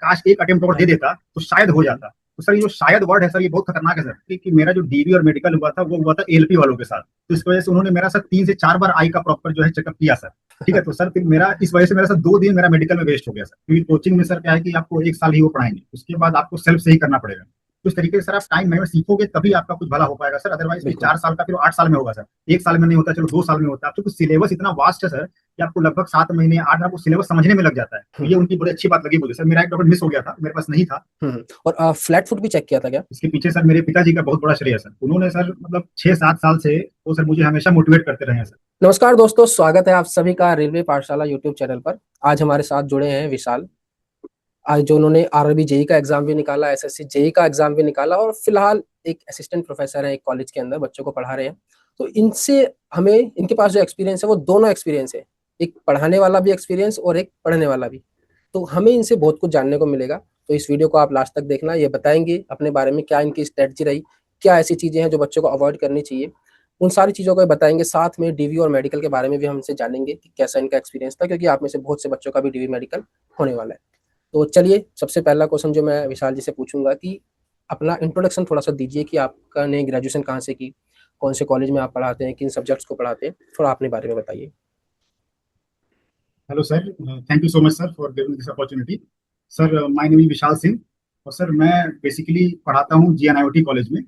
काश एक अटेम्प्ट और दे देता तो शायद हो जाता। तो सर ये जो शायद वर्ड है सर, ये बहुत खतरनाक है सर, कि मेरा जो डीबी और मेडिकल हुआ था वो हुआ था एएलपी वालों के साथ। तो इस वजह से उन्होंने मेरा सर 3 से 4 बार आई का प्रॉपर जो है चेकअप किया सर। ठीक है, तो सर फिर मेरा इस वजह से मेरा सर 2 दिन मेरा मेडिकल में वेस्ट हो गया सर, क्योंकि कोचिंग में सर क्या है कि आपको 1 साल ही वो पढ़ाएंगे, उसके बाद आपको सेल्फ से ही करना पड़ेगा। तो इस तरीके से सर आप टाइम मैनेजमेंट सीखोगे तभी आपका कुछ भला हो पाएगा सर, अदरवाइज फिर बिल्कुल। 4 साल का फिर 8 साल में होगा सर। 1 साल में नहीं होता, चलो 2 साल में होता है। आपको सिलेबस इतना वास्ट है सर कि आपको लगभग 7 महीने 8 आपको सिलेबस समझने में लग जाता है। तो हम्म ये उनकी बड़ी अच्छी बात लगी मुझे सर। मेरा एक डॉक्यूमेंट मिस हो गया था, मेरे पास नहीं था। और फ्लैट फुट भी चेक किया था क्या? इसके पीछे सर मेरे पिताजी का बहुत बड़ा श्रेय है सर। उन्होंने सर मतलब 6-7 साल से वो सर मुझे हमेशा मोटिवेट करते रहे हैं सर। नमस्कार दोस्तों, स्वागत है आप सभी का रेलवे पाठशाला यूट्यूब चैनल पर। आज हमारे साथ जुड़े हैं विशाल। आज जो उन्होंने आरआरबी जेई का एग्जाम भी निकाला, एसएससी जेई का एग्जाम भी निकाला, और फिलहाल एक असिस्टेंट प्रोफेसर है एक कॉलेज के अंदर, बच्चों को पढ़ा रहे हैं। तो इनसे हमें, इनके पास जो एक्सपीरियंस है वो दोनों एक्सपीरियंस है, एक पढ़ाने वाला भी एक्सपीरियंस और एक पढ़ने वाला भी। तो हमें इनसे बहुत कुछ जानने को मिलेगा। तो इस वीडियो को आप लास्ट तक देखना, ये बताएंगे अपने बारे में क्या इनकी स्ट्रेटजी रही, क्या ऐसी चीजें हैं जो बच्चों को अवॉइड करनी चाहिए, उन सारी चीज़ों को बताएंगे। साथ में डीवी और मेडिकल के बारे में भी हमसे जानेंगे कि कैसा इनका एक्सपीरियंस था, क्योंकि आप में से बहुत से बच्चों का भी डीवी मेडिकल होने वाला है। तो चलिए, सबसे पहला क्वेश्चन जो मैं विशाल जी से पूछूंगा कि अपना इंट्रोडक्शन थोड़ा सा दीजिए कि आपने ग्रेजुएशन कहाँ से की, कौन से कॉलेज में आप पढ़ाते हैं, किन सब्जेक्ट्स को पढ़ाते हैं, थोड़ा अपने बारे में बताइए। Hello sir, thank you so much sir for giving this opportunity. Sir my name is Vishal Singh, और सर मैं बेसिकली पढ़ाता हूँ जीएनआईओटी कॉलेज में।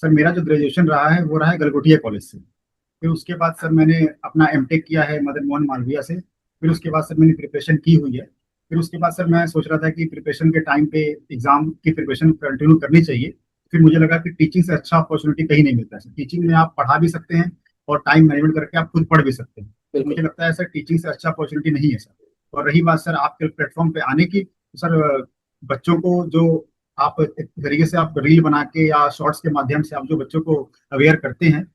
सर मेरा जो ग्रेजुएशन रहा है वो रहा है गलगोटिया कॉलेज से। फिर उसके बाद सर मैंने अपना एमटेक किया है मदन मोहन मालवीय से। फिर उसके बाद सर मैंने प्रिपरेशन की हुई है। फिर उसके बाद सर मैं सोच रहा था कि प्रिपरेशन के टाइम पे एग्जाम की प्रिपरेशन कंटिन्यू करनी चाहिए। फिर मुझे लगा कि टीचिंग से अच्छा अपॉर्चुनिटी कहीं नहीं मिलता है। टीचिंग में आप पढ़ा भी सकते हैं और टाइम मैनेजमेंट करके आप खुद पढ़ भी सकते हैं। तो बिल्कुल। मुझे लगता है सर टीचिंग से अच्छा अपॉर्चुनिटी नहीं है सर। और रही बात सर आपके प्लेटफॉर्म पे आने की, तो सर बच्चों को जो आप एक तरीके से आप रील बना के या शॉर्ट्स के माध्यम से आप जो बच्चों को अवेयर करते हैं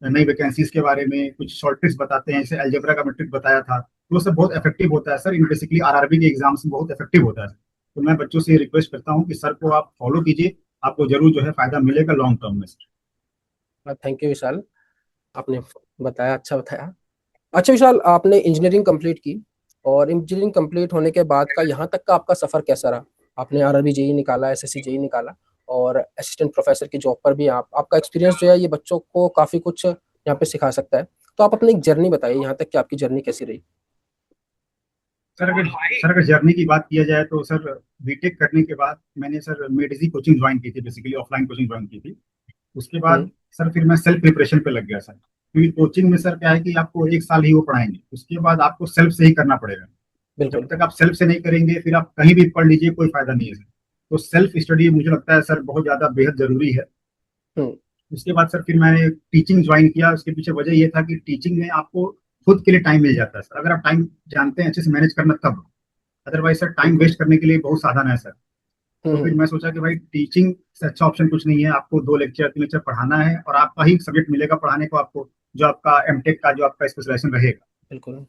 नई वैकेंसीज के बारे में, कुछ शॉर्ट ट्रिक्स बताते हैं, जैसे अलजेब्रा का मैट्रिक बताया था, तो वो सब बहुत इफेक्टिव होता है सर। इन बेसिकली आरआरबी के एग्जाम्स में बहुत इफेक्टिव होता है। तो मैं बच्चों से रिक्वेस्ट करता हूँ कि सर को आप फॉलो कीजिए, आपको जरूर जो है फायदा मिलेगा लॉन्ग टर्म में सर। थैंक यू विशाल, आपने बताया, अच्छा बताया। अच्छा विशाल, आपने इंजीनियरिंग कंप्लीट की, और इंजीनियरिंग कंप्लीट होने के बाद का यहाँ तक का आपका सफर कैसा रहा? आपने आरआरबी जेई निकाला, एसएससी जेई निकाला, और असिस्टेंट प्रोफेसर की जॉब पर भी आपका एक्सपीरियंस जो है ये बच्चों को काफी कुछ यहाँ पे सिखा सकता है। तो आप अपनी एक जर्नी बताइए, यहाँ तक कि आपकी जर्नी कैसी रही? सर अगर जर्नी की बात किया जाए तो सर बीटेक करने के बाद मैंने सर मेडिसी कोचिंग ज्वाइन की थी, बेसिकली ऑफलाइन कोचिंग ज्वाइन की थी। उसके बाद हम्म। सर फिर मैं सेल्फ प्रिपरेशन पे लग गया सर, क्योंकि कोचिंग में सर क्या है कि आपको 1 साल ही वो पढ़ाएंगे, उसके बाद आपको सेल्फ से ही करना पड़ेगा। जब बिल्कुल। तक आप सेल्फ से नहीं करेंगे फिर आप कहीं भी पढ़ लीजिए, कोई फायदा नहीं है सर। तो सेल्फ स्टडी मुझे लगता है सर बहुत ज्यादा बेहद जरूरी है। हम्म। उसके बाद सर फिर मैंने टीचिंग ज्वाइन किया। उसके पीछे वजह ये था कि टीचिंग में आपको खुद के लिए टाइम मिल जाता है सर, अगर आप टाइम जानते हैं अच्छे से मैनेज करना तब। अदरवाइज सर टाइम बिल्कुल। वेस्ट करने के लिए बहुत साधन है सर। तो फिर हम्म। मैं सोचा कि भाई टीचिंग से अच्छा ऑप्शन कुछ नहीं है, आपको 2 लेक्चर 3 लेक्चर पढ़ाना है और आपका ही सब्जेक्ट मिलेगा पढ़ाने को आपको, जो आपका एमटेक का जो आपका स्पेशलाइजेशन रहेगा। बिल्कुल।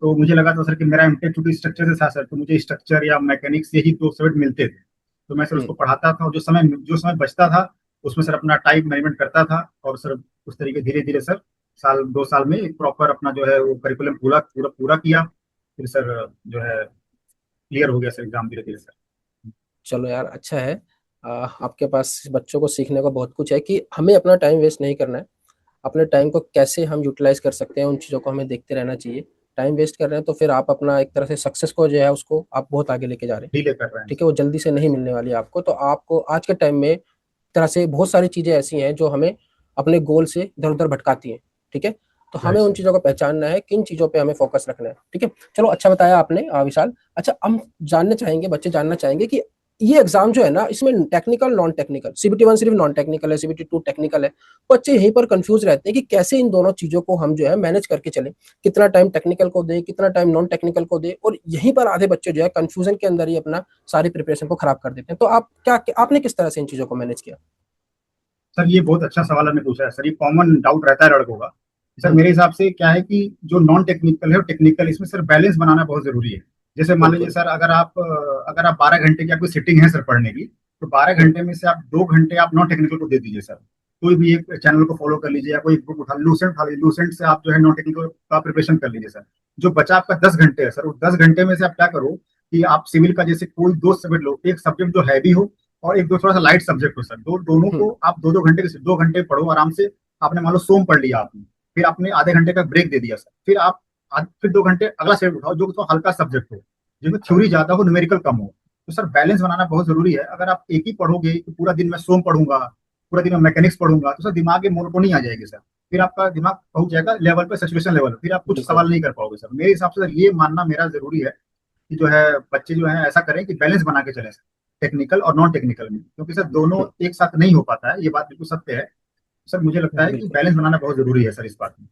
तो मुझे लगा था सर कि मेरा एमटेक चूंकि स्ट्रक्चर से था सर, तो मुझे स्ट्रक्चर या मैकेनिक्स से ही 2 सब्जेक्ट मिलते थे। तो मैं सर हम्म। उसको पढ़ाता था, और जो समय बचता था उसमें सर अपना टाइम मैनेजमेंट करता था। और सर उस तरीके धीरे धीरे सर 1-2 साल में एक प्रॉपर अपना जो है वो करिकुलम पूरा पूरा पूरा किया। फिर सर जो है क्लियर हो गया सर एग्जाम धीरे धीरे सर। चलो यार, अच्छा है। आपके पास बच्चों को सीखने को बहुत कुछ है कि हमें अपना टाइम वेस्ट नहीं करना है। अपने टाइम को कैसे हम यूटिलाइज कर सकते हैं, उन चीज़ों को हमें देखते रहना चाहिए। टाइम वेस्ट कर रहे हैं तो फिर आप अपना एक तरह से सक्सेस को जो है उसको आप बहुत आगे लेके जा रहे हैं। डीले कर रहे हैं ठीक है, सर। वो जल्दी से नहीं मिलने वाली है आपको। तो आपको आज के टाइम में एक तरह से बहुत सारी चीज़ें ऐसी हैं जो हमें अपने गोल से इधर उधर भटकाती हैं। ठीक है, तो हमें राइट उन सर। चीज़ों को पहचानना है, किन चीज़ों पे हमें फोकस रखना है। ठीक है, चलो अच्छा बताया आपने विशाल। अच्छा, हम जानना चाहेंगे, बच्चे जानना चाहेंगे कि ये एग्जाम जो है ना, इसमें टेक्निकल नॉन टेक्निकल, सीबीटी 1 सिर्फ नॉन टेक्निकल है, सीबीटी 2 टेक्निकल है। बच्चे यहीं पर कंफ्यूज रहते हैं कि कैसे इन दोनों चीज़ों को हम जो है मैनेज करके चलें, कितना टाइम टेक्निकल को दें, कितना टाइम नॉन टेक्निकल को दें, और यहीं पर आधे बच्चे जो है कंफ्यूजन के अंदर ही अपना सारी प्रिपरेशन को खराब कर देते हैं। तो आप क्या, आपने किस तरह से इन चीज़ों को मैनेज किया? सर ये बहुत अच्छा सवाल आपने पूछा है सर, ये कॉमन डाउट रहता है लड़कों का। सर हम्म। मेरे हिसाब से क्या है कि जो नॉन टेक्निकल है और टेक्निकल, इसमें सर बैलेंस बनाना बहुत जरूरी है। जैसे मान लीजिए बिल्कुल। सर, अगर आप 12 घंटे की आपकी सिटिंग है सर पढ़ने की, तो 12 घंटे में से आप 2 घंटे आप नॉन टेक्निकल को दे दीजिए सर। कोई भी एक चैनल को फॉलो कर लीजिए या कोई बुक उठा लीजिए, लूसेंट से आप जो है नॉन टेक्निकल का प्रिपरेशन कर लीजिए सर। जो बचा आपका 10 घंटे है सर, उस 10 घंटे में से आप क्या करो कि आप सिविल का जैसे कोई दो सब्जेक्ट लो, एक सब्जेक्ट जो हैवी हो और एक दो थोड़ा सा लाइट सब्जेक्ट हो सर, दोनों को आप दो दो घंटे के 2 घंटे पढ़ो आराम से। आपने मान लो सोम पढ़ लिया आपने, फिर आपने आधे घंटे का ब्रेक दे दिया सर, फिर आप फिर 2 घंटे अगला सब्जेक्ट उठाओ जो तो हल्का सब्जेक्ट हो, जिसमें थ्योरी ज्यादा हो, न्यूमेरिकल कम हो। तो सर बैलेंस बनाना बहुत जरूरी है। अगर आप एक ही पढ़ोगे कि पूरा दिन मैं सोम पढ़ूंगा, पूरा दिन मैं मैकेनिक्स पढ़ूंगा, तो सर दिमाग में मोनोटोनी आ जाएगी सर। फिर आपका दिमाग पहुंच जाएगा लेवल पे, सेचुरेशन लेवल, फिर आप कुछ बिल्कुल सवाल नहीं कर पाओगे सर। मेरे हिसाब से सर ये मानना मेरा जरूरी है कि जो है बच्चे जो है ऐसा करें कि बैलेंस बना के चले सर, टेक्निकल और नॉन टेक्निकल में, क्योंकि सर दोनों एक साथ नहीं हो पाता है, ये बात बिल्कुल सत्य है। सर मुझे लगता है कि बिल्कुल। बैलेंस बनाना बहुत जरूरी है सर इस बात में।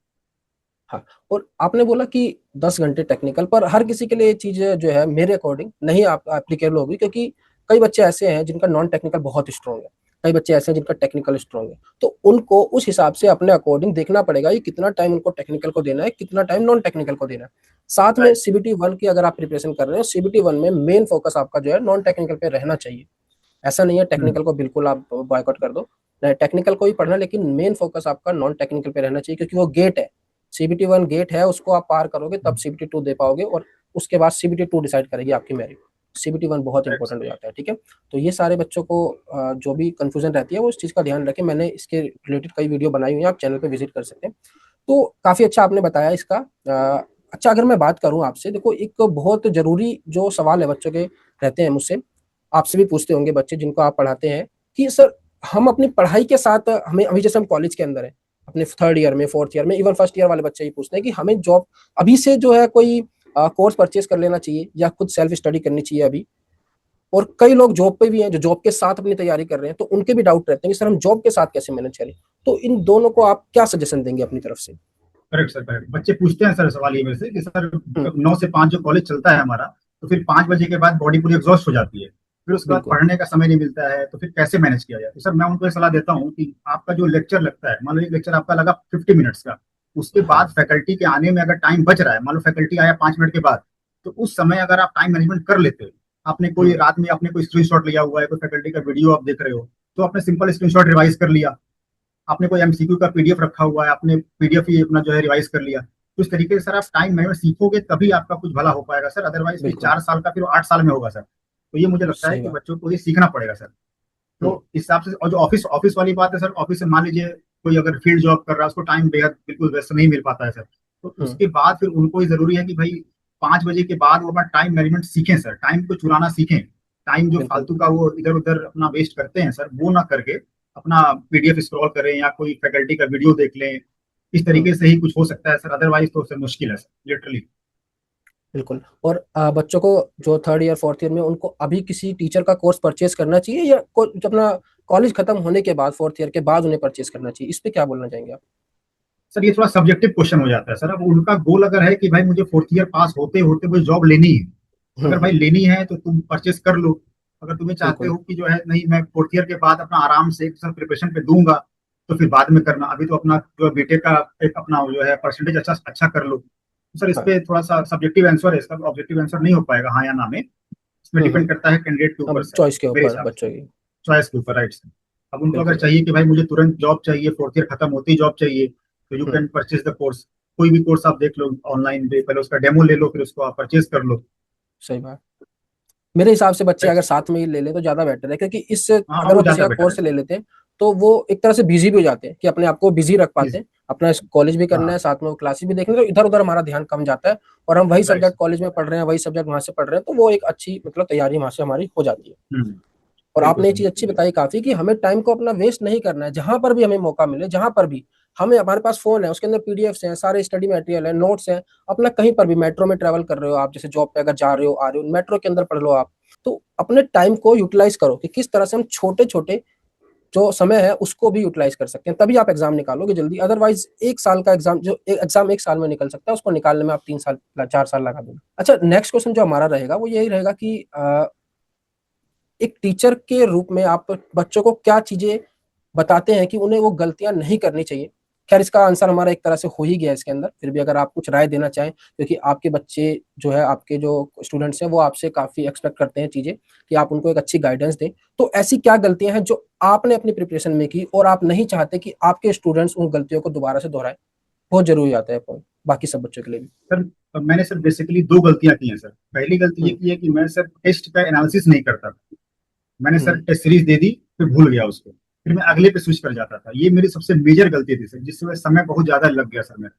हाँ, और आपने बोला कि 10 घंटे टेक्निकल, पर हर किसी के लिए ये चीज जो है मेरे अकॉर्डिंग नहीं आप एप्लीकेबल होगी, क्योंकि कई बच्चे ऐसे हैं जिनका नॉन टेक्निकल बहुत स्ट्रॉन्ग है, कई बच्चे ऐसे हैं जिनका टेक्निकल स्ट्रॉन्ग है। तो उनको उस हिसाब से अपने अकॉर्डिंग देखना पड़ेगा कि कितना टाइम उनको टेक्निकल को देना है, कितना टाइम नॉन टेक्निकल को देना है। साथ में राइट। CBT 1 की अगर आप प्रिपरेशन कर रहे हो, CBT 1 में मेन फोकस आपका जो है नॉन टेक्निकल पे रहना चाहिए। ऐसा नहीं है हम्म। टेक्निकल को बिल्कुल आप बॉयकॉट कर दो, टेक्निकल को ही पढ़ना, लेकिन मेन फोकस आपका नॉन टेक्निकल पे रहना चाहिए, क्योंकि वो गेट है। CBT 1 गेट है, उसको आप पार करोगे तब CBT 2 दे पाओगे, और उसके बाद CBT 2 डिसाइड करेगी आपकी मेरिट। CBT 1 बहुत राइट। इंपॉर्टेंट हो जाता है, ठीक है। तो ये सारे बच्चों को जो भी कंफ्यूजन रहती है वो इस चीज़ का ध्यान रखें। मैंने इसके रिलेटेड कई वीडियो बनाई हुई है, आप चैनल पे विजिट कर सकते हैं। तो काफ़ी अच्छा आपने बताया इसका। अच्छा, अगर मैं बात करूँ आपसे, देखो एक बहुत ज़रूरी जो सवाल है बच्चों के रहते हैं मुझसे, आपसे भी पूछते होंगे बच्चे जिनको आप पढ़ाते हैं, कि सर हम अपनी पढ़ाई के साथ, हमें अभी जैसे हम कॉलेज के अंदर है, अपने 3rd ईयर में, 4th ईयर में, इवन 1st ईयर वाले बच्चे ही पूछते हैं कि हमें जॉब अभी से जो है कोई कोर्स परचेज कर लेना चाहिए या खुद सेल्फ स्टडी करनी चाहिए अभी। और कई लोग जॉब पे भी हैं जो जॉब के साथ अपनी तैयारी कर रहे हैं, तो उनके भी डाउट रहते हैं कि सर हम जॉब के साथ कैसे मैनेज करें। तो इन दोनों को आप क्या सजेशन देंगे अपनी तरफ से? Correct sir, correct. बच्चे पूछते हैं सर सवाल ये मेरे से कि सर हम्म। 9 से 5 जो कॉलेज चलता है हमारा, तो फिर 5 बजे के बाद बॉडी पूरी एग्जॉस्ट हो जाती है, फिर उसके बाद बिल्कुल। पढ़ने का समय नहीं मिलता है, तो फिर कैसे मैनेज किया जाए। तो सर मैं उनको ये सलाह देता हूँ कि आपका जो लेक्चर लगता है, मान लो एक लेक्चर आपका लगा 50 मिनट्स का, उसके हाँ। बाद फैकल्टी के आने में अगर टाइम बच रहा है, मान लो फैकल्टी आया 5 मिनट के बाद, तो उस समय अगर आप टाइम मैनेजमेंट कर लेते हो, आपने कोई हम्म। रात में आपने कोई स्क्रीनशॉट लिया हुआ है, कोई फैकल्टी का वीडियो आप देख रहे हो, तो आपने सिंपल स्क्रीनशॉट रिवाइज कर लिया। आपने कोई MCQ का PDF रखा हुआ है, आपने PDF ही अपना जो है रिवाइज कर लिया। तो इस तरीके से सर आप टाइम मैनेजमेंट सीखोगे तभी आपका कुछ भला हो पाएगा सर, अदरवाइज फिर बिल्कुल। 4 साल का फिर 8 साल में होगा सर। तो ये मुझे लगता है सही कि बात। बच्चों को ये सीखना पड़ेगा सर। तो हम्म। इस हिसाब से, और जो ऑफिस ऑफिस वाली बात है सर, ऑफिस से मान लीजिए कोई अगर फील्ड जॉब कर रहा है, उसको टाइम बेहद बिल्कुल व्यस्त नहीं मिल पाता है सर, तो हम्म। उसके बाद फिर उनको ही जरूरी है कि भाई 5 बजे के बाद वो अपना टाइम मैनेजमेंट सीखें सर, टाइम को चुराना सीखें। टाइम जो बिल्कुल। फालतू का वो इधर उधर अपना वेस्ट करते हैं सर, वो ना करके अपना PDF स्क्रॉल करें या कोई फैकल्टी का वीडियो देख लें। इस हम्म। तरीके से ही कुछ हो सकता है सर, अदरवाइज तो सर मुश्किल है सर, लिटरली। बिल्कुल। और बच्चों को जो 3rd ईयर 4th ईयर में, उनको अभी किसी टीचर का कोर्स परचेज करना चाहिए, या जब अपना कॉलेज खत्म होने के बाद 4th ईयर के बाद उन्हें परचेज करना चाहिए? इस पे क्या बोलना चाहेंगे आप? सर ये थोड़ा सब्जेक्टिव क्वेश्चन हो जाता है सर। अब उनका गोल अगर है कि भाई मुझे 4th ईयर पास होते होते मुझे जॉब लेनी है, अगर भाई हम्म। लेनी है तो तुम परचेस कर लो। अगर तुम्हें चाहते बिल्कुल। हो कि जो है नहीं मैं 4th ईयर के बाद अपना आराम से एक साल प्रिपरेशन पे दूंगा, तो फिर बाद में करना, अभी तो अपना जो बीटेक का एक अपना जो है परसेंटेज अच्छा अच्छा कर लो। तो सर इस हाँ। पे थोड़ा सा सब्जेक्टिव आंसर है इसका, ऑब्जेक्टिव आंसर नहीं हो पाएगा हाँ या ना में। इसमें डिपेंड हम्म। करता है कैंडिडेट के ऊपर अब सर, चॉइस के मेरे ऊपर हिसाब से। बच्चों की। चॉइस के ऊपर, राइट सर। अब उनको अगर बिल्कुल। चाहिए कि भाई मुझे तुरंत जॉब चाहिए, 4th ईयर खत्म होते ही जॉब चाहिए, तो you hmm. Can purchase the course. कोई भी कोर्स आप देख लो ऑनलाइन पे, पहले उसका डेमो ले लो, फिर उसको आप परचेज कर लो। सही बात। मेरे हिसाब से बच्चे राइट अगर सर। साथ में ही ले लें तो ज्यादा बेटर है, क्योंकि इससे हाँ अगर वो वो किसी ज्यादा का बेटर है कोर्स सर। ले लेते हैं तो वो एक तरह से बिजी भी हो जाते हैं, कि अपने आप को बिजी रख पाते प्लीज। हैं, अपना कॉलेज भी करना है, हाँ। साथ में वो क्लासेस भी देखना है, तो इधर उधर हमारा ध्यान कम जाता है, और हम वही राइट सब्जेक्ट सर। कॉलेज में पढ़ रहे हैं, वही सब्जेक्ट वहां से पढ़ रहे हैं, तो वो एक अच्छी मतलब तैयारी वहां से हमारी हो जाती है। हम्म। और बिल्कुल आपने ये सर, चीज अच्छी बिल्कुल बिल्कुल। बताई काफी, कि हमें टाइम को अपना वेस्ट नहीं करना है, जहां पर भी हमें मौका मिले, जहां पर भी हमें, हमारे पास फोन है, उसके अंदर PDFs हैं, सारे स्टडी मटेरियल है, नोट्स हैं, अपना कहीं पर भी मेट्रो में ट्रेवल कर रहे हो आप, जैसे जॉब पे अगर जा रहे हो, आ रहे हो, मेट्रो के अंदर पढ़ लो आप। तो अपने टाइम को यूटिलाइज करो कि किस तरह से हम छोटे छोटे जो समय है उसको भी यूटिलाइज कर सकते हैं, तभी आप एग्जाम निकालोगे जल्दी। अदरवाइज एक साल का एग्जाम, जो एग्जाम एक साल में निकल सकता है, उसको निकालने में आप 3 साल 4 साल लगा दोगे। अच्छा, नेक्स्ट क्वेश्चन जो हमारा रहेगा वो यही रहेगा कि एक टीचर के रूप में आप बच्चों को क्या चीजें बताते हैं कि उन्हें वो गलतियां नहीं करनी चाहिए? खैर, इसका आंसर हमारा एक तरह से हो ही गया इसके अंदर, फिर भी अगर आप कुछ राय देना चाहें, क्योंकि आपके बच्चे जो है, आपके जो स्टूडेंट्स हैं, वो आपसे काफी एक्सपेक्ट करते हैं चीजें, कि आप उनको एक अच्छी गाइडेंस दें। तो ऐसी क्या गलतियां हैं जो आपने अपनी प्रिपरेशन में की और आप नहीं चाहते कि आपके स्टूडेंट्स उन गलतियों को दोबारा से दोहराएं? बहुत जरूरी आता है पॉइंट, बाकी सब बच्चों के लिए भी। सर मैंने सर बेसिकली दो गलतियां की हैं सर। पहली गलती ये हम्म की है कि मैं सर टेस्ट का एनालिसिस नहीं करता था। मैंने सर हम्म टेस्ट सीरीज दे दी, फिर भूल गया उसको, फिर मैं अगले पे स्विच कर जाता था। ये मेरी सबसे मेजर गलती थी सर, जिससे वजह समय बहुत ज्यादा लग गया सर मेरा।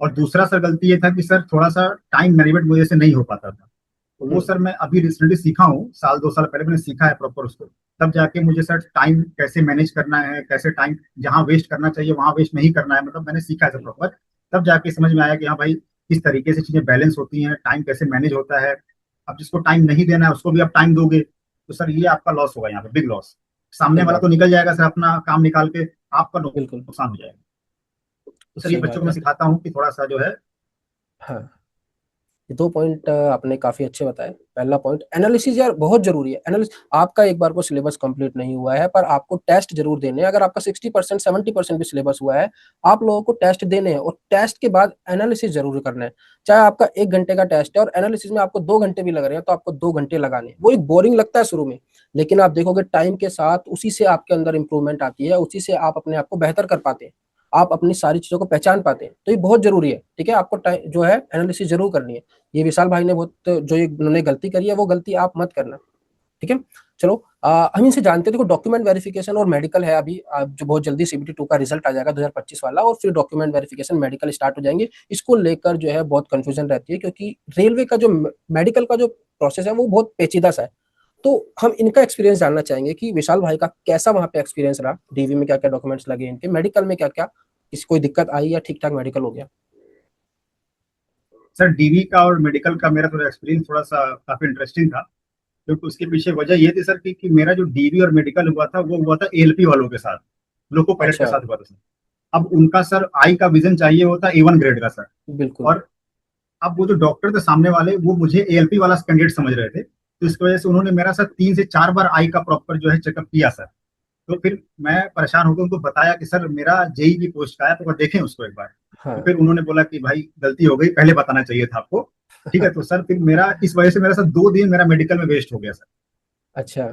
और दूसरा सर गलती ये था कि सर थोड़ा सा टाइम मैनेजमेंट मुझे से नहीं हो पाता था। तो वो हम्म सर मैं अभी रिसेंटली सीखा हूँ, साल 2 साल पहले मैंने सीखा है प्रॉपर उसको। तब जाके मुझे सर टाइम कैसे मैनेज करना है, कैसे टाइम जहाँ वेस्ट करना चाहिए वहां वेस्ट नहीं करना है, मतलब मैंने सीखा है सर प्रॉपर। तब जाके समझ में आया कि हाँ भाई, किस तरीके से चीजें बैलेंस होती हैं, टाइम कैसे मैनेज होता है। अब जिसको टाइम नहीं देना है उसको भी आप टाइम दोगे तो सर ये आपका लॉस होगा, यहाँ पे बिग लॉस। सामने सही वाला तो बात है। निकल जाएगा सर अपना काम निकाल के, आपका बिल्कुल नुकसान हो जाएगा। तो सर ये सही बच्चों को बात मैं है। सिखाता हूँ कि थोड़ा सा जो है। हाँ, ये दो पॉइंट आपने काफी अच्छे बताए। पहला पॉइंट एनालिसिस यार बहुत जरूरी है। एनालिसिस, आपका एक बार को सिलेबस कंप्लीट नहीं हुआ है पर आपको टेस्ट जरूर देने हैं। अगर आपका 60% 70% भी सिलेबस हुआ है, आप लोगों को टेस्ट देने हैं और टेस्ट के बाद एनालिसिस जरूर करना है। चाहे आपका 1 घंटे का टेस्ट है और एनालिसिस में आपको 2 घंटे भी लग रहे हैं तो आपको 2 घंटे लगाने हैं। वो एक बोरिंग लगता है शुरू में, लेकिन आप देखोगे टाइम के साथ उसी से आपके अंदर इंप्रूवमेंट आती है, उसी से आप अपने आप को बेहतर कर पाते हैं, आप अपनी सारी चीजों को पहचान पाते हैं। तो ये बहुत जरूरी है। ठीक है, आपको टाइम जो है एनालिसिस जरूर करनी है। ये विशाल भाई ने बहुत जो ये उन्होंने गलती करी है वो गलती आप मत करना। ठीक है, चलो हम इनसे जानते हैं। देखो डॉक्यूमेंट वेरिफिकेशन और मेडिकल है अभी, जो बहुत जल्दी सीबीटी 2 का रिजल्ट आ जाएगा 2025 वाला, और फिर डॉक्यूमेंट वेरिफिकेशन मेडिकल स्टार्ट हो जाएंगे। इसको लेकर जो है बहुत कंफ्यूजन रहती है, क्योंकि रेलवे का जो मेडिकल का जो प्रोसेस है वो बहुत पेचीदा सा है। तो हम इनका एक्सपीरियंस जानना चाहेंगे कि विशाल भाई का कैसा वहां पे एक्सपीरियंस रहा, डीवी में क्या क्या डॉक्यूमेंट्स लगे, इनके मेडिकल में क्या क्या, किसी कोई दिक्कत आई या ठीक ठाक मेडिकल हो गया। सर डीवी का और मेडिकल का मेरा थोड़ा एक्सपीरियंस थोड़ा सा काफी इंटरेस्टिंग था। क्योंकि उसके पीछे वजह ये थी सर कि मेरा जो डीवी और मेडिकल हुआ था वो हुआ था एएलपी वालों के साथ, लोको पायलट के अच्छा। साथ हुआ था सर। अब उनका सर आई का विजन चाहिए होता A1 ग्रेड का सर। बिल्कुल। और अब वो जो डॉक्टर थे सामने वाले वो मुझे एएलपी वाला कैंडिडेट समझ रहे थे, तो इसकी वजह से उन्होंने मेरा सर 3 से 4 बार आई का प्रॉपर जो है चेकअप किया सर। तो फिर मैं परेशान होकर उनको बताया कि सर मेरा जेई की पोस्ट का है, तो वो देखें उसको एक बार। तो हाँ। फिर उन्होंने बोला कि भाई गलती हो गई, पहले बताना चाहिए था आपको। ठीक है, तो सर फिर मेरा इस वजह से मेरा सर 2 दिन मेरा मेडिकल में वेस्ट हो गया सर। अच्छा।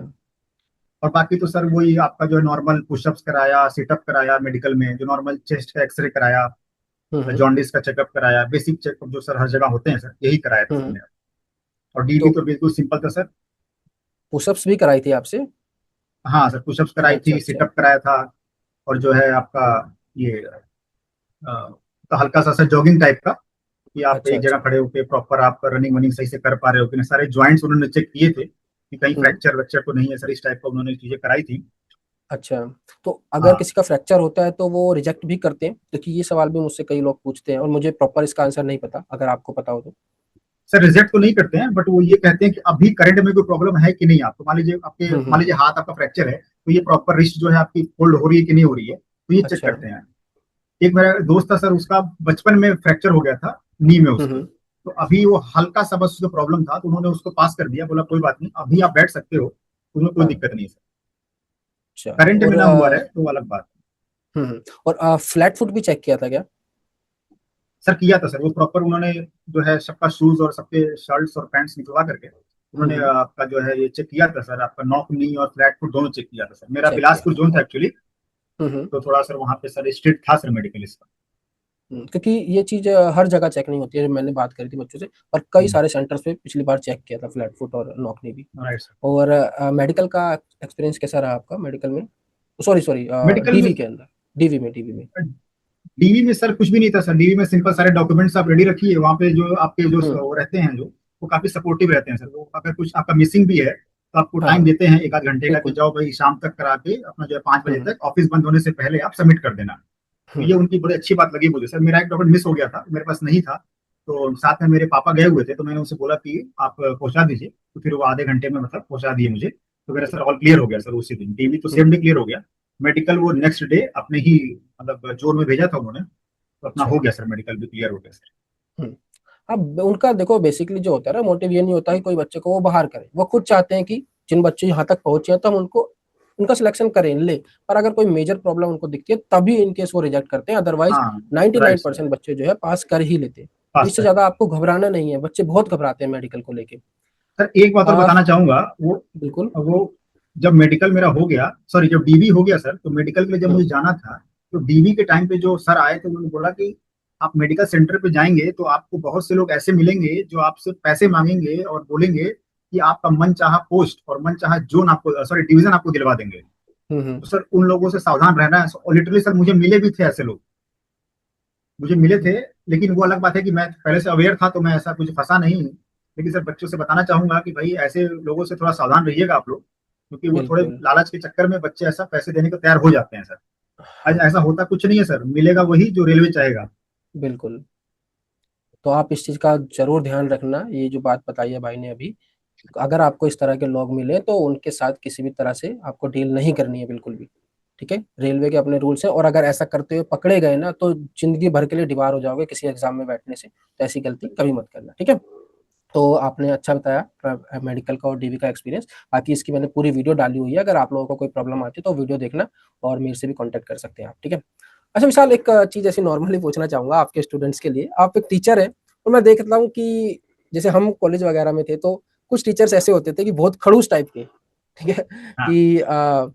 और बाकी तो सर वही आपका जो है नॉर्मल पुशअप्स कराया, सिटअप कराया मेडिकल में, जो नॉर्मल चेस्ट का एक्सरे कराया, हम्म जॉन्डिस का चेकअप कराया, बेसिक चेकअप जो सर हर जगह होते हैं सर, यही कराया था सर हम्म मेरा। और डीबी तो तो बिल्कुल सिंपल था सर। पुशअप्स भी कराई थी आपसे। हाँ सर, पुशअप्स कराई अच्छा थी, अच्छा। सिटअप कराया था। और जो है आपका ये तो हल्का सा सर जॉगिंग टाइप का, कि आप अच्छा एक जगह अच्छा। खड़े होकर प्रॉपर आप रनिंग वनिंग सही से कर पा रहे हो कि नहीं। सारे जॉइंट्स उन्होंने चेक किए थे कि कहीं हम्म फ्रैक्चर वैक्चर तो नहीं है सर, इस टाइप का उन्होंने चीजें कराई थी। अच्छा। तो अगर हाँ किसी का फ्रैक्चर होता है तो वो रिजेक्ट भी करते हैं, क्योंकि ये सवाल भी मुझसे कई लोग पूछते हैं और मुझे प्रॉपर इसका आंसर नहीं पता, अगर आपको पता हो तो। सर, रिजेक्ट तो नहीं करते हैं, बट वो ये कहते हैं कि अभी करंट में कोई प्रॉब्लम है कि नहीं आपको। मान लीजिए हम्म। हाथ आपका फ्रैक्चर है, तो ये प्रॉपर रिस्ट जो है आपकी फोल्ड हो रही है कि नहीं हो रही है, तो ये चेक अच्छा। करते हैं। एक मेरा दोस्त था सर, उसका बचपन में फ्रैक्चर हो गया था नी में उसके। हम्म। तो अभी वो हल्का सा बस उसको प्रॉब्लम था, तो उन्होंने उसको पास कर दिया, बोला कोई बात नहीं अभी आप बैठ सकते हो, तुम्हें कोई हाँ। दिक्कत नहीं है सर। अच्छा। करंट में और ना हुआ रहे तो वो अलग बात है। और फ्लैट फुट भी चेक किया था क्या। सर किया था सर, वो प्रॉपर उन्होंने जो है सबका शूज और सबके शर्ट्स और पैंट्स निकलवा करके उन्होंने हम्म। आपका जो है ये चेक किया था सर। आपका नॉक नी और फ्लैट फुट दोनों चेक किया था सर। मेरा चेक किया बिलासपुर था जोन था और एक्चुअली। हम्म। तो थोड़ा सर वहाँ पे सर स्ट्रिक्ट था सर मेडिकल इसका। क्योंकि ये चीज हर जगह चेक नहीं होती है। मैंने बात करी थी बच्चों से, और कई सारे सेंटर्स पे पिछली बार चेक किया था फ्लैट फुट और नॉकनी भी। Right sir. और मेडिकल का एक्सपीरियंस कैसा रहा आपका मेडिकल में, सॉरी सॉरी मेडिकल में, डीवी के अंदर, डीवी में। डीवी में सर कुछ भी नहीं था सर। डीवी में सिंपल सारे डॉक्यूमेंट्स आप रेडी रखिए, वहाँ पे जो आपके जो हम्म। वो रहते हैं जो, वो काफी सपोर्टिव रहते हैं सर। वो अगर कुछ आपका मिसिंग भी है तो आपको हाँ टाइम हाँ। देते हैं 1 आध घंटे का, कि बिल्कुल। जाओ भाई शाम तक करा के अपना जो है 5 बजे हम्म तक ऑफिस बंद होने से पहले आप सबमिट कर देना। तो ये हम्म। उनकी बड़ी अच्छी बात लगी मुझे सर। मेरा एक डॉक्यूमेंट मिस हो गया था, मेरे पास नहीं था। तो साथ में मेरे पापा गए हुए थे, तो मैंने उनसे बोला कि आप पहुंचा दीजिए, तो फिर वो आधे घंटे में मतलब पहुंचा दिए मुझे। तो मेरा सर ऑल क्लियर हो गया सर उसी दिन। टीवी तो सेम हम्म। डे क्लियर हो गया। मेडिकल वो नेक्स्ट डे अपने ही मतलब जोन में भेजा था उन्होंने, तो अपना अच्छा। हो गया सर, मेडिकल भी क्लियर हो गया सर। हम्म। अब उनका देखो बेसिकली जो होता है ना मोटिव, ये नहीं होता कि कोई बच्चे को वो बाहर करे, वो खुद चाहते हैं कि जिन बच्चे यहाँ तक पहुंचे हैं तो हम उनको उनका सिलेक्शन करें ले। पर अगर कोई मेजर प्रॉब्लम उनको दिखती है तभी इनकेस वो रिजेक्ट करते हैं, अदरवाइज हाँ, राइट सर। 99% बच्चे जो है पास कर ही लेते हैं। तो पास इससे कर। ज्यादा आपको घबराना नहीं है, बच्चे बहुत घबराते हैं मेडिकल को लेके। सर एक बात और आ, बताना चाहूंगा। बिल्कुल। वो जब मेडिकल मेरा हो गया, सॉरी जब डीवी हो गया सर, तो मेडिकल के लिए जब मुझे हम्म जाना था, तो डीवी के टाइम पे जो सर आए थे उन्होंने बोला कि आप मेडिकल सेंटर पे जाएंगे तो आपको बहुत से लोग ऐसे मिलेंगे जो आपसे पैसे मांगेंगे और बोलेंगे कि आपका मन चाहा पोस्ट और मन चाहा जोन आपको, सॉरी, डिवीजन आपको दिलवा देंगे। हम्म। तो सर उन लोगों से सावधान रहना है। और लिटरली सर मुझे मिले भी थे ऐसे लोग, मुझे मिले थे। लेकिन वो अलग बात है कि मैं पहले से अवेयर था तो मैं ऐसा कुछ फंसा नहीं। लेकिन सर बच्चों से बताना चाहूंगा कि भाई ऐसे लोगों से थोड़ा सावधान रहिएगा आप लोग, क्योंकि वो थोड़े बिल्कुल लालच के चक्कर में बच्चे ऐसा पैसे देने को तैयार हो जाते हैं सर। आज ऐसा होता कुछ नहीं है सर, मिलेगा वही जो रेलवे चाहेगा। बिल्कुल। तो आप इस चीज का जरूर ध्यान रखना, ये जो बात बताई है भाई ने अभी, अगर आपको इस तरह के लोग मिले तो उनके साथ किसी भी तरह से आपको डील नहीं करनी है बिल्कुल भी। ठीक है, रेलवे के अपने रूल्स हैं, और अगर ऐसा करते हुए पकड़े गए ना तो जिंदगी भर के लिए दीवार हो जाओगे किसी एग्जाम में बैठने से। तो ऐसी गलती कभी मत करना, ठीक है। तो आपने अच्छा बताया मेडिकल का और डीवी का एक्सपीरियंस। बाकी इसकी मैंने पूरी वीडियो डाली हुई है, अगर आप लोगों को कोई प्रॉब्लम आती है तो वीडियो देखना, और मेरे से भी कांटेक्ट कर सकते हैं आप, ठीक है। अच्छा विशाल, एक चीज ऐसी नॉर्मली पूछना चाहूंगा आपके स्टूडेंट्स के लिए, आप एक टीचर है, और मैं देखता हूँ कि जैसे हम कॉलेज वगैरह में थे तो कुछ टीचर्स ऐसे होते थे कि बहुत खड़ूस टाइप के, ठीक है, हाँ। कि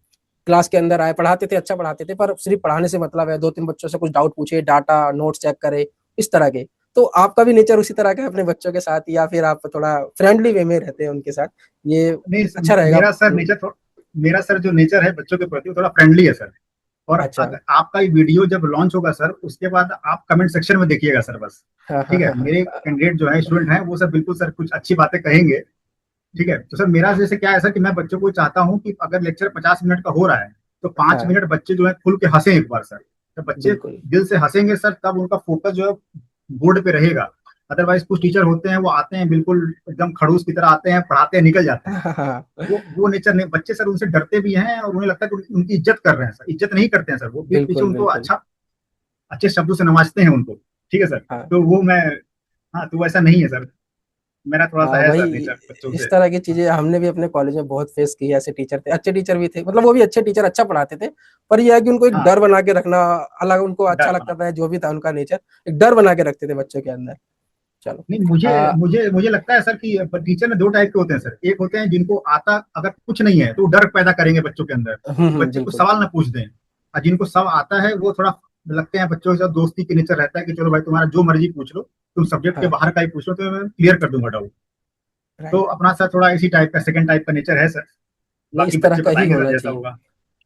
क्लास के अंदर आए, पढ़ाते थे, अच्छा पढ़ाते थे, पर सिर्फ पढ़ाने से मतलब है, दो तीन बच्चों से कुछ डाउट पूछे, डाटा नोट्स चेक करे, इस तरह के। तो आपका भी नेचर उसी तरह का है अपने बच्चों के साथ, या फिर आप थोड़ा फ्रेंडली वे में रहते हैं उनके साथ? ये नहीं अच्छा रहेगा। मेरा सर नेचर मेरा सर जो नेचर है बच्चों के प्रति वो थोड़ा फ्रेंडली है सर। और अच्छा। अगर आपका ये वीडियो जब लॉन्च होगा सर उसके बाद आप कमेंट सेक्शन में देखिएगा सर बस। हाँ हाँ ठीक है, हाँ मेरे कैंडिडेट जो है, स्टूडेंट हैं, वो सर बिल्कुल सर कुछ अच्छी बातें कहेंगे। ठीक है, तो सर मेरा जैसे क्या है सर कि मैं बच्चों को चाहता हूँ कि अगर लेक्चर 50 मिनट का हो रहा है तो पांच हाँ। मिनट बच्चे जो है खुल के हंसें एक बार सर। तो बच्चे बिल्कुल। दिल से हंसेंगे सर तब उनका फोकस जो है बोर्ड पे रहेगा। अदरवाइज कुछ टीचर होते हैं वो आते हैं बिल्कुल एकदम खड़ूस की तरह आते हैं, पढ़ाते हैं, निकल जाते हैं। हाँ हाँ वो नेचर नहीं, बच्चे सर उनसे डरते भी हैं और उन्हें लगता है कि उनकी इज्जत कर रहे हैं सर। इज्जत नहीं करते हैं सर, वो पीठ पीछे बिल्कुल उनको बिल्कुल। अच्छा अच्छे शब्दों से नवाजते हैं उनको। ठीक है सर, हाँ तो वो मैं, हाँ, तो वैसा नहीं है सर। मेरा थोड़ा सा हाँ, है वही सर नेचर बच्चों से। इस तरह की हाँ। चीजें हमने भी अपने कॉलेज में बहुत फेस की है। ऐसे टीचर थे, अच्छे टीचर भी थे, मतलब वो भी अच्छे टीचर, अच्छा पढ़ाते थे, पर यह है कि उनको एक हाँ, डर बना के रखना अलग, उनको अच्छा डर लगता बना। था जो भी था उनका नेचर, एक डर बना के रखते थे बच्चों के अंदर। चलो। नहीं, मुझे आ, मुझे मुझे लगता है सर कि टीचर में दो टाइप के होते हैं सर। एक होते हैं जिनको आता अगर कुछ नहीं है तो वो डर पैदा करेंगे बच्चों के अंदर कि बच्चे को बिल्कुल। सवाल ना पूछ दें। और जिनको सब आता है वो थोड़ा लगते हैं, बच्चों के साथ दोस्ती के नेचर रहता है कि चलो भाई तुम्हारा जो मर्जी पूछ लो, तुम सब्जेक्ट के हाँ। बाहर का ही पूछ लो तो मैं क्लियर कर दूंगा डाउट। तो राइट। अपना सर थोड़ा इसी टाइप का सेकंड टाइप का नेचर है सर। ये बाकी इस तरह बच्चे का ही बताएंगे सर होना जैसा चाहिए, होगा।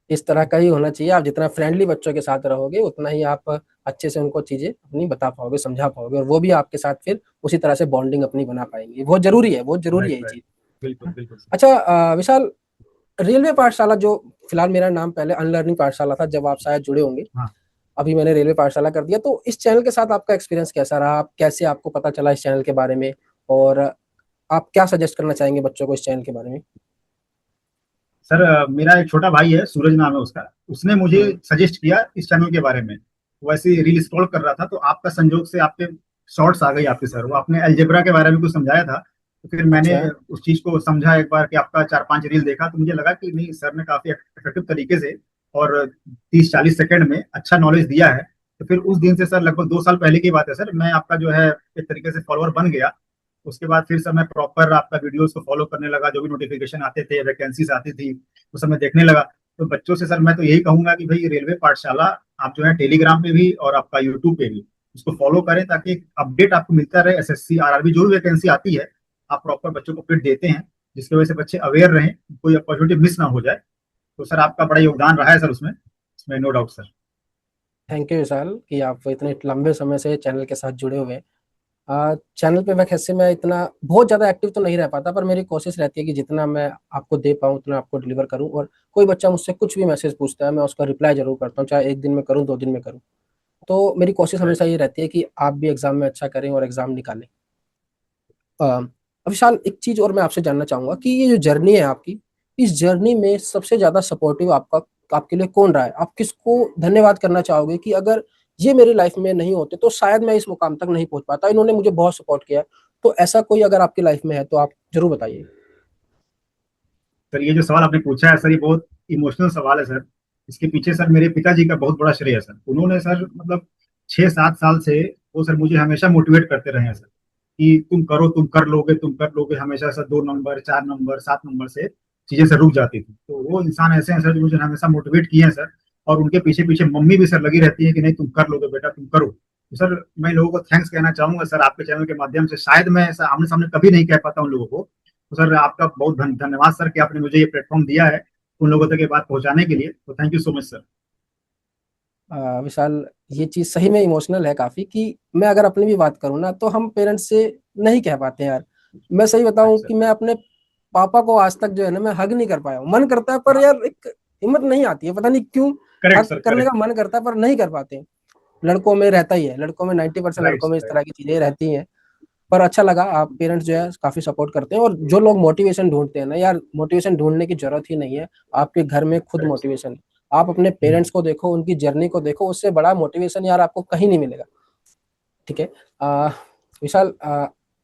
इस तरह का ही होना चाहिए। आप जितना फ्रेंडली बच्चों के साथ रहोगे उतना ही आप अच्छे से उनको चीजें अपनी बता पाओगे, समझा पाओगे, और वो भी आपके साथ फिर उसी तरह से बॉन्डिंग अपनी बना पाएंगे। बहुत जरूरी है, बहुत जरूरी राइट, है ये राइट। चीज। बिल्कुल बिल्कुल सर। अच्छा विशाल, रेलवे पाठशाला जो, फिलहाल मेरा नाम पहले अनलर्निंग पाठशाला था, जब आप शायद जुड़े होंगे, हाँ अभी मैंने रेलवे पाठशाला कर दिया, तो इस चैनल के साथ आपका एक्सपीरियंस कैसा रहा? आप कैसे, आपको पता चला इस चैनल के बारे में, और आप क्या सजेस्ट करना चाहेंगे बच्चों को इस चैनल के बारे में? सर, मेरा एक छोटा भाई है, सूरज नाम है उसका। उसने मुझे हम्म। सजेस्ट किया इस चैनल के बारे में। वैसे ही रील स्क्रॉल कर रहा था तो आपका संजोग से आपके शॉर्ट्स आ गई आपके सर, वो आपने अलजेब्रा के बारे में कुछ समझाया था। तो फिर मैंने अच्छा। उस चीज को समझा एक बार कि आपका चार पांच रील देखा तो मुझे लगा कि नहीं, सर ने काफी इफेक्टिव तरीके से और 30-40 सेकंड में अच्छा नॉलेज दिया है। तो फिर उस दिन से सर, लगभग 2 साल पहले की बात है सर, मैं आपका जो है एक तरीके से फॉलोअर बन गया। उसके बाद फिर सर मैं प्रॉपर आपका वीडियोस को फॉलो करने लगा, जो भी नोटिफिकेशन आते थे, वैकेंसीज आती थी, उस समय देखने लगा। तो बच्चों से सर मैं तो यही कहूंगा कि भाई रेलवे पाठशाला आप जो है टेलीग्राम पे भी और आपका यूट्यूब पे भी उसको फॉलो करें, ताकि अपडेट आपको मिलता रहे। एसएससी आरआरबी जो भी वैकेंसी आती है आप प्रॉपर बच्चों को अपडेट देते हैं, जिसकी वजह से बच्चे अवेयर रहें, कोई अपॉर्चुनिटी मिस ना हो जाए। तो सर आपका बड़ा योगदान रहा है सर उसमें, इसमें no doubt sir. Thank you Vishal कि आप इतने लंबे समय से चैनल के साथ जुड़े हुए हैं। चैनल पे वैसे मैं इतना बहुत ज़्यादा एक्टिव तो नहीं रह पाता, पर मेरी कोशिश रहती है कि जितना मैं आपको दे पाऊँ उतना आपको डिलीवर करूँ, और कोई बच्चा मुझसे कुछ भी मैसेज पूछता है मैं उसका रिप्लाई जरूर करता हूँ, चाहे एक दिन में करूँ, 2 दिन में करूँ। तो मेरी कोशिश हमेशा ये रहती है कि आप भी एग्जाम में अच्छा करें और एग्जाम निकालें। अब विशाल, एक चीज और मैं आपसे जानना चाहूंगा कि ये जो जर्नी है आपकी, इस जर्नी में सबसे ज्यादा सपोर्टिव आपका, आपके लिए कौन रहा है? आप किसको धन्यवाद करना चाहोगे कि अगर ये मेरी लाइफ में नहीं होते तो शायद मैं इस मुकाम तक नहीं पहुंच पाता, इन्होंने मुझे बहुत सपोर्ट किया है? तो ऐसा कोई अगर आपकी लाइफ में है तो आप जरूर बताइए। सर ये जो सवाल आपने पूछा है सर, ये बहुत इमोशनल सवाल है सर। इसके पीछे सर मेरे पिताजी का बहुत बड़ा श्रेय है सर। उन्होंने सर मतलब 6-7 साल से वो सर मुझे हमेशा मोटिवेट करते रहे हैं सर कि तुम करो, तुम कर लोगे, तुम कर लोगे। हमेशा सर 2 नंबर, 4 नंबर, 7 नंबर से चीजें सर रुक जाती थी। तो वो इंसान ऐसे हैं सर जो मुझे हमेशा मोटिवेट किए हैं सर। और उनके पीछे पीछे मम्मी भी सर लगी रहती है कि नहीं तुम कर लोगे बेटा, तुम करो। तो सर मैं लोगों को थैंक्स कहना चाहूंगा सर, आपके चैनल के माध्यम से। शायद मैं ऐसा आमने सामने कभी नहीं कह पाता उन लोगों को। तो सर आपका बहुत धन्यवाद सर कि आपने मुझे ये प्लेटफॉर्म दिया है उन लोगों तक ये बात पहुंचाने के लिए। तो thank you so much sir. Vishal, ये चीज़ सही में इमोशनल है काफ़ी कि मैं अगर अपनी भी बात करूँ ना तो हम पेरेंट्स से नहीं कह पाते यार। मैं सही राइट बताऊँ सर। कि मैं अपने पापा को आज तक जो है ना मैं हग नहीं कर पाया हूँ। मन करता है पर हाँ। यार एक हिम्मत नहीं आती है, पता नहीं क्यों। करेक्ट हग सर, करने का करेक्ट। मन करता है पर नहीं कर पाते। लड़कों में रहता ही है, लड़कों में 90% राइट लड़कों में सर, इस राइट। तरह की चीजें रहती हैं। पर अच्छा लगा आप पेरेंट्स जो है काफी सपोर्ट करते हैं, और जो लोग मोटिवेशन ढूंढते हैं ना यार, मोटिवेशन ढूंढने की जरूरत ही नहीं है। आपके घर में खुद करेक्ट सर। मोटिवेशन है। आप अपने पेरेंट्स को देखो, उनकी जर्नी को देखो, उससे बड़ा मोटिवेशन यार आपको कहीं नहीं मिलेगा। ठीक है। अ, विशाल,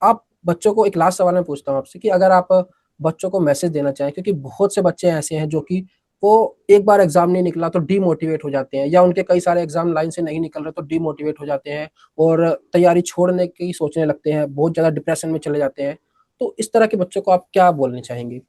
आप बच्चों को एक लास्ट सवाल मैं पूछता हूँ आपसे कि अगर आप बच्चों को मैसेज देना चाहें, क्योंकि बहुत से बच्चे ऐसे हैं जो कि वो एक बार एग्जाम नहीं निकला तो डीमोटिवेट हो जाते हैं, या उनके कई सारे एग्जाम लाइन से नहीं निकल रहे तो डीमोटिवेट हो जाते हैं और तैयारी छोड़ने की सोचने लगते हैं, बहुत ज्यादा डिप्रेशन में चले जाते हैं। तो इस तरह के बच्चों को आप क्या बोलना चाहेंगे?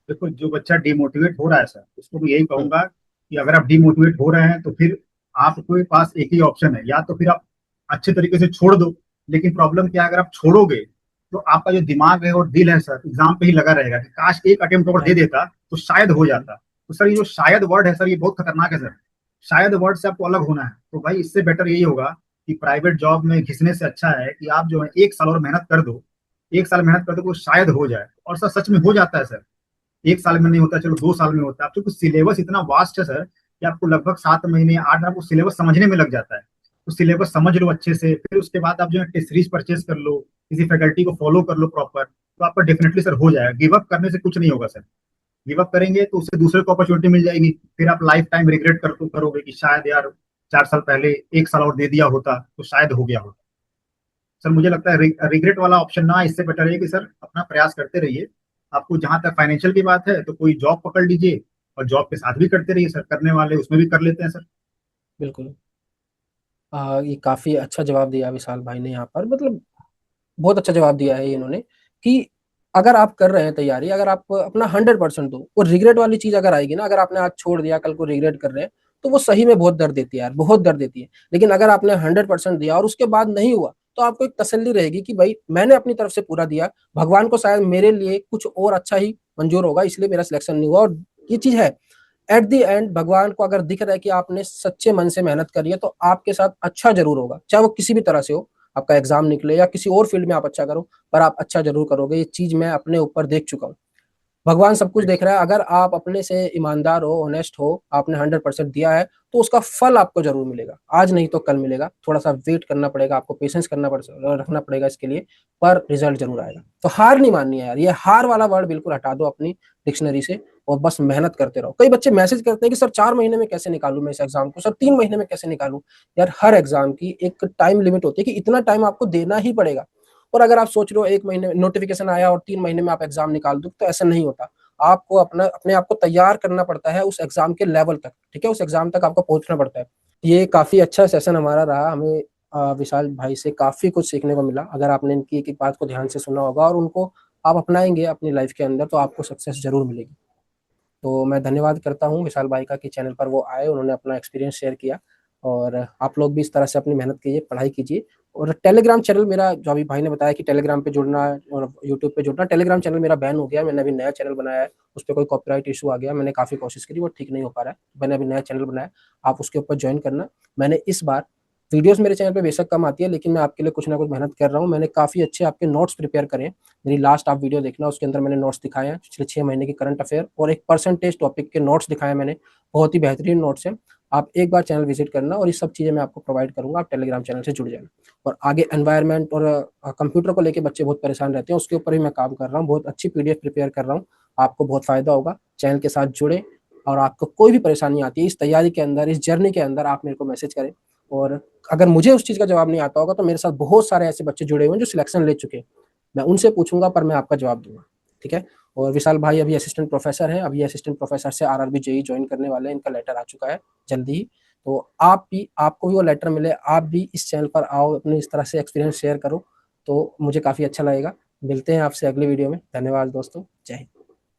देखो, जो बच्चा डिमोटिवेट हो रहा है सर, उसको मैं यही हम्म। कहूंगा कि अगर आप डिमोटिवेट हो रहे हैं तो फिर आपके पास एक ही ऑप्शन है, या तो फिर आप अच्छे तरीके से छोड़ दो। लेकिन प्रॉब्लम क्या है, अगर आप छोड़ोगे तो आपका जो दिमाग है और दिल है सर एग्जाम पे ही लगा रहेगा कि काश एक अटेम्प्ट और दे राइट। देता तो शायद हो बिल्कुल। जाता। तो सर ये जो शायद वर्ड है सर, ये बहुत खतरनाक है सर। शायद वर्ड से आपको अलग होना है, तो भाई इससे बेटर यही होगा कि प्राइवेट जॉब में घिसने से अच्छा है कि आप जो है 1 साल और मेहनत कर दो। 1 साल मेहनत कर दो तो शायद हो जाए, और सर सच में हो जाता है सर। 1 साल में नहीं होता, चलो 2 साल में होता है। अब क्योंकि सिलेबस इतना वास्ट है सर कि आपको लगभग 7 महीने 8 महीने आपको सिलेबस समझने में लग जाता है। तो सिलेबस समझ लो अच्छे से, फिर उसके बाद आप जो है टेस्ट सीरीज परचेज कर लो, किसी फैकल्टी को फॉलो कर लो प्रॉपर, तो आपका डेफिनेटली सर हो जाएगा। गिव अप करने से कुछ नहीं होगा सर। गिव अप करेंगे तो उससे दूसरे को अपॉर्चुनिटी मिल जाएगी, फिर आप लाइफ टाइम रिग्रेट करोगे कि शायद यार 4 साल पहले 1 साल और दे दिया होता तो शायद हो गया होता। सर मुझे लगता है रिग्रेट वाला ऑप्शन ना, इससे बेटर है कि सर अपना प्रयास करते रहिए। आपको जहां तक फाइनेंशियल की बात है तो कोई जॉब पकड़ लीजिए, और जॉब के साथ भी करते रहिए सर, करने वाले उसमें भी कर लेते हैं सर। बिल्कुल। ये काफी अच्छा जवाब दिया विशाल भाई ने यहाँ पर, मतलब बहुत अच्छा जवाब दिया है इन्होंने कि अगर आप कर रहे हैं तैयारी, अगर आप अपना 100% दो, वो रिग्रेट वाली चीज अगर आएगी ना, अगर आपने आज छोड़ दिया कल को रिग्रेट कर रहे हैं, तो वो सही में बहुत दर्द देती है यार, बहुत दर्द देती है। लेकिन अगर आपने 100% दिया और उसके बाद नहीं हुआ, तो आपको एक तसल्ली रहेगी कि भाई मैंने अपनी तरफ से पूरा दिया, भगवान को शायद मेरे लिए कुछ और अच्छा ही मंजूर होगा, इसलिए मेरा सिलेक्शन नहीं हुआ। और ये चीज है, एट द एंड भगवान को अगर दिख रहा है कि आपने सच्चे मन से मेहनत करी है, तो आपके साथ अच्छा जरूर होगा, चाहे वो किसी भी तरह से हो, आपका एग्जाम निकले या किसी और फील्ड में आप अच्छा करो, पर आप अच्छा जरूर करोगे। ये चीज मैं अपने ऊपर देख चुका हूँ। भगवान सब कुछ राइट देख सर। रहा है, अगर आप अपने से ईमानदार हो, ऑनेस्ट हो, आपने 100% दिया है, तो उसका फल आपको जरूर मिलेगा। आज नहीं तो कल मिलेगा, थोड़ा सा वेट करना पड़ेगा आपको, पेशेंस रखना पड़ेगा इसके लिए, पर रिजल्ट जरूर आएगा। तो हार नहीं माननी है यार, ये हार वाला वर्ड बिल्कुल हटा दो अपनी डिक्शनरी से, और बस मेहनत करते रहो। कई बच्चे मैसेज करते हैं कि सर 4 महीने में कैसे निकालूं मैं इस एग्जाम को, सर 3 महीने में कैसे निकालूं। यार हर एग्जाम की एक टाइम लिमिट होती है कि इतना टाइम आपको देना ही पड़ेगा। और अगर आप सोच रहे हो 1 महीने नोटिफिकेशन आया और 3 महीने में आप एग्जाम निकाल दो, तो ऐसा नहीं होता। आपको अपने आप को तैयार करना पड़ता है उस एग्जाम के लेवल तक। ठीक है, उस एग्जाम तक आपको पहुंचना पड़ता है। ये काफी अच्छा सेशन हमारा रहा, हमें विशाल भाई से काफी कुछ सीखने को मिला। अगर आपने इनकी एक एक बात को ध्यान से सुना होगा और उनको आप अपनाएंगे अपनी लाइफ के अंदर, तो आपको सक्सेस जरूर मिलेगी। तो मैं धन्यवाद करता हूँ विशाल भाई का कि चैनल पर वो आए, उन्होंने अपना एक्सपीरियंस शेयर किया। और आप लोग भी इस तरह से अपनी मेहनत कीजिए, पढ़ाई कीजिए। और टेलीग्राम चैनल मेरा, जो अभी भाई ने बताया कि टेलीग्राम पे जुड़ना और यूट्यूब पे जुड़ना, टेलीग्राम चैनल मेरा बैन हो गया है। मैंने अभी नया चैनल बनाया है, उस पर कोई कॉपीराइट इशू आ गया, मैंने काफ़ी कोशिश करी, वो ठीक नहीं हो पा रहा है। मैंने अभी नया चैनल बनाया, आप उसके ऊपर ज्वाइन करना। मैंने इस बार वीडियोस मेरे चैनल पे बेशक कम आती है, लेकिन मैं आपके लिए कुछ ना कुछ मेहनत कर रहा हूँ। मैंने काफ़ी अच्छे आपके नोट्स प्रिपेयर करे हैं। मेरी लास्ट आप वीडियो देखना, उसके अंदर मैंने नोट्स दिखाए हैं, पिछले 6 महीने की करंट अफेयर और एक परसेंटेज टॉपिक के नोट्स दिखाए हैं मैंने। बहुत ही बेहतरीन नोट्स हैं। आप एक बार चैनल विजिट करना, और ये सब चीज़ें मैं आपको प्रोवाइड करूंगा, आप टेलीग्राम चैनल से जुड़ जाना। और आगे एनवायरनमेंट और कंप्यूटर को लेकर बच्चे बहुत परेशान रहते हैं, उसके ऊपर भी मैं काम कर रहा हूँ, बहुत अच्छी पीडीएफ प्रिपेयर कर रहा हूँ। आपको बहुत फायदा होगा, चैनल के साथ जुड़े। और आपको कोई भी परेशानी आती है इस तैयारी के अंदर, इस जर्नी के अंदर, आप मेरे को मैसेज करें। और अगर मुझे उस चीज़ का जवाब नहीं आता होगा, तो मेरे साथ बहुत सारे ऐसे बच्चे जुड़े हुए हैं जो सिलेक्शन ले चुके हैं, मैं उनसे पूछूंगा, पर मैं आपका जवाब दूंगा। ठीक है। और विशाल भाई अभी असिस्टेंट प्रोफेसर हैं, अभी असिस्टेंट प्रोफेसर से आरआरबी जेई ज्वाइन करने वाले हैं, इनका लेटर आ चुका है जल्दी ही। तो आपको भी वो लेटर मिले, आप भी इस चैनल पर आओ, अपने इस तरह से एक्सपीरियंस शेयर करो, तो मुझे काफ़ी अच्छा लगेगा। मिलते हैं आपसे अगली वीडियो में। धन्यवाद दोस्तों, जय हिंद।